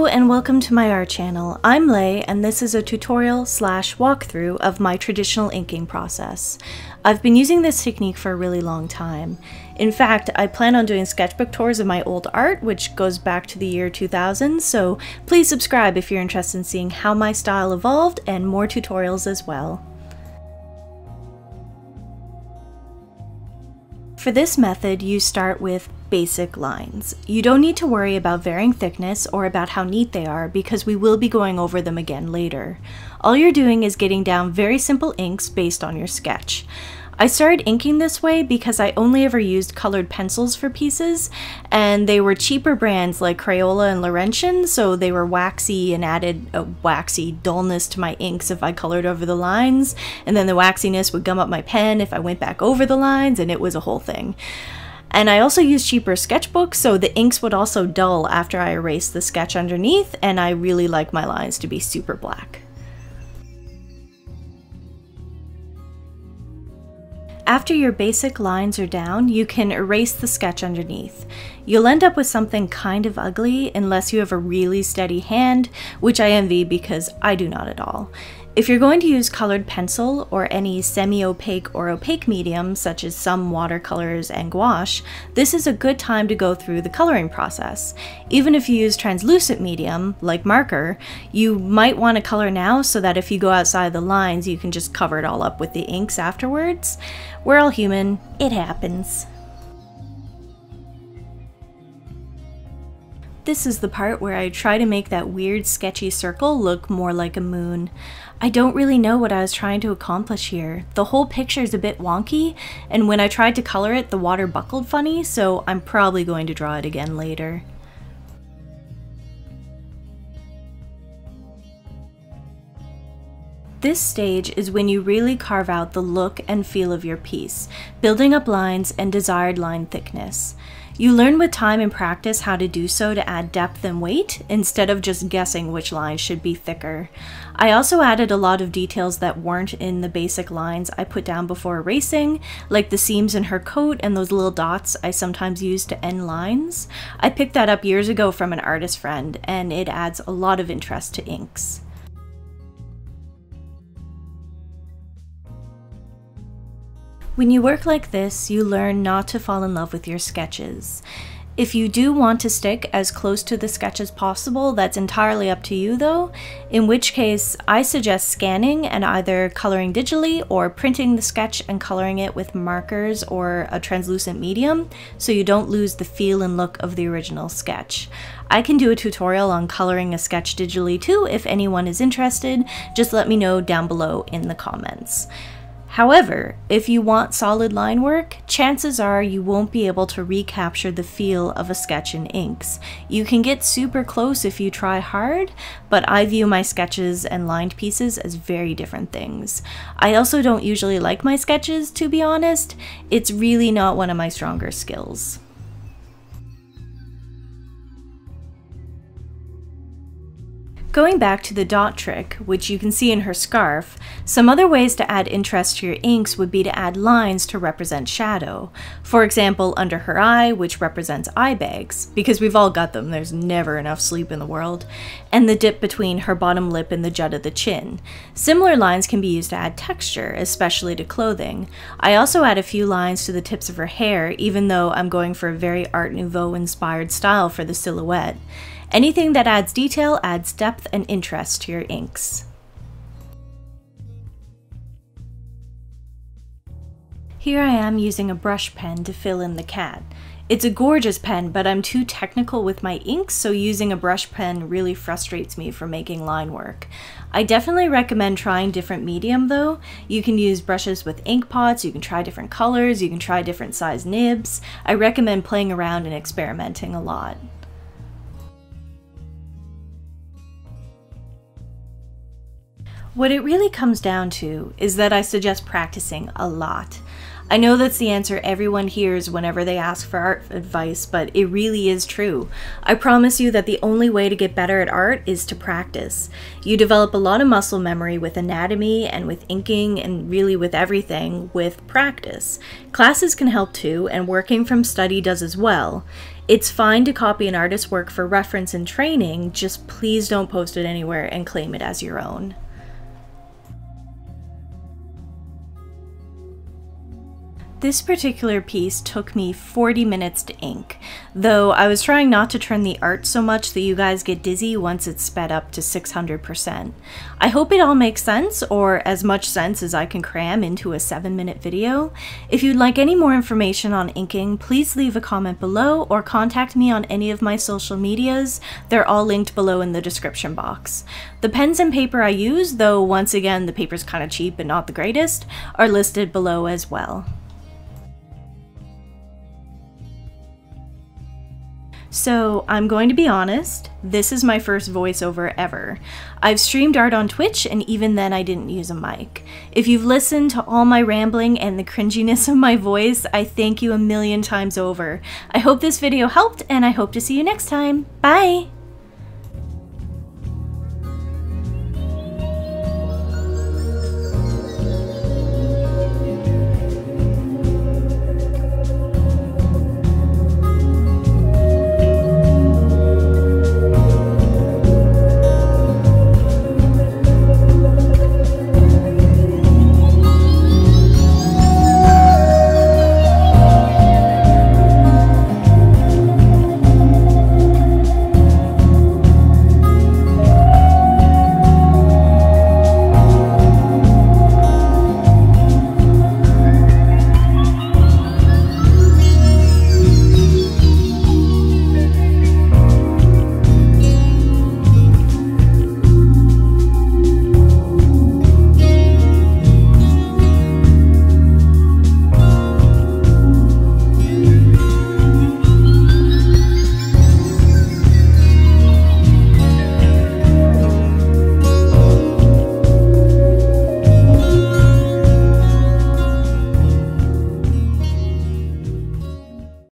and welcome to my art channel. I'm Ley and this is a tutorial / walkthrough of my traditional inking process. I've been using this technique for a really long time. In fact, I plan on doing sketchbook tours of my old art, which goes back to the year 2000, so please subscribe if you're interested in seeing how my style evolved and more tutorials as well. For this method, you start with basic lines. You don't need to worry about varying thickness or about how neat they are because we will be going over them again later. All you're doing is getting down very simple inks based on your sketch. I started inking this way because I only ever used colored pencils for pieces, and they were cheaper brands like Crayola and Laurentian, so they were waxy and added a waxy dullness to my inks if I colored over the lines, and then the waxiness would gum up my pen if I went back over the lines, and it was a whole thing. And I also used cheaper sketchbooks, so the inks would also dull after I erased the sketch underneath, and I really like my lines to be super black. After your basic lines are down, you can erase the sketch underneath. You'll end up with something kind of ugly unless you have a really steady hand, which I envy because I do not at all. If you're going to use colored pencil or any semi-opaque or opaque medium, such as some watercolors and gouache, this is a good time to go through the coloring process. Even if you use translucent medium, like marker, you might want to color now so that if you go outside the lines, you can just cover it all up with the inks afterwards. We're all human, it happens. This is the part where I try to make that weird sketchy circle look more like a moon. I don't really know what I was trying to accomplish here. The whole picture is a bit wonky, and when I tried to color it, the water buckled funny, so I'm probably going to draw it again later. This stage is when you really carve out the look and feel of your piece, building up lines and desired line thickness. You learn with time and practice how to do so to add depth and weight, instead of just guessing which lines should be thicker. I also added a lot of details that weren't in the basic lines I put down before erasing, like the seams in her coat and those little dots I sometimes use to end lines. I picked that up years ago from an artist friend, and it adds a lot of interest to inks. When you work like this, you learn not to fall in love with your sketches. If you do want to stick as close to the sketch as possible, that's entirely up to you though, in which case I suggest scanning and either coloring digitally or printing the sketch and coloring it with markers or a translucent medium so you don't lose the feel and look of the original sketch. I can do a tutorial on coloring a sketch digitally too if anyone is interested, just let me know down below in the comments. However, if you want solid line work, chances are you won't be able to recapture the feel of a sketch in inks. You can get super close if you try hard, but I view my sketches and lined pieces as very different things. I also don't usually like my sketches, to be honest. It's really not one of my stronger skills. Going back to the dot trick, which you can see in her scarf, some other ways to add interest to your inks would be to add lines to represent shadow. For example, under her eye, which represents eye bags, because we've all got them, there's never enough sleep in the world, and the dip between her bottom lip and the jut of the chin. Similar lines can be used to add texture, especially to clothing. I also add a few lines to the tips of her hair, even though I'm going for a very Art Nouveau inspired style for the silhouette. Anything that adds detail adds depth and interest to your inks. Here I am using a brush pen to fill in the cat. It's a gorgeous pen, but I'm too technical with my inks, so using a brush pen really frustrates me for making line work. I definitely recommend trying different medium though. You can use brushes with ink pots, you can try different colors, you can try different size nibs. I recommend playing around and experimenting a lot. What it really comes down to is that I suggest practicing a lot. I know that's the answer everyone hears whenever they ask for art advice, but it really is true. I promise you that the only way to get better at art is to practice. You develop a lot of muscle memory with anatomy and with inking and really with everything with practice. Classes can help too, and working from study does as well. It's fine to copy an artist's work for reference and training, just please don't post it anywhere and claim it as your own. This particular piece took me 40 minutes to ink, though I was trying not to turn the art so much that you guys get dizzy once it's sped up to 600%. I hope it all makes sense, or as much sense as I can cram into a 7-minute video. If you'd like any more information on inking, please leave a comment below or contact me on any of my social medias. They're all linked below in the description box. The pens and paper I use, though once again the paper's kind of cheap and not the greatest, are listed below as well. So I'm going to be honest, this is my first voiceover ever. I've streamed art on Twitch, and even then I didn't use a mic. If you've listened to all my rambling and the cringiness of my voice, I thank you a million times over. I hope this video helped, and I hope to see you next time. Bye!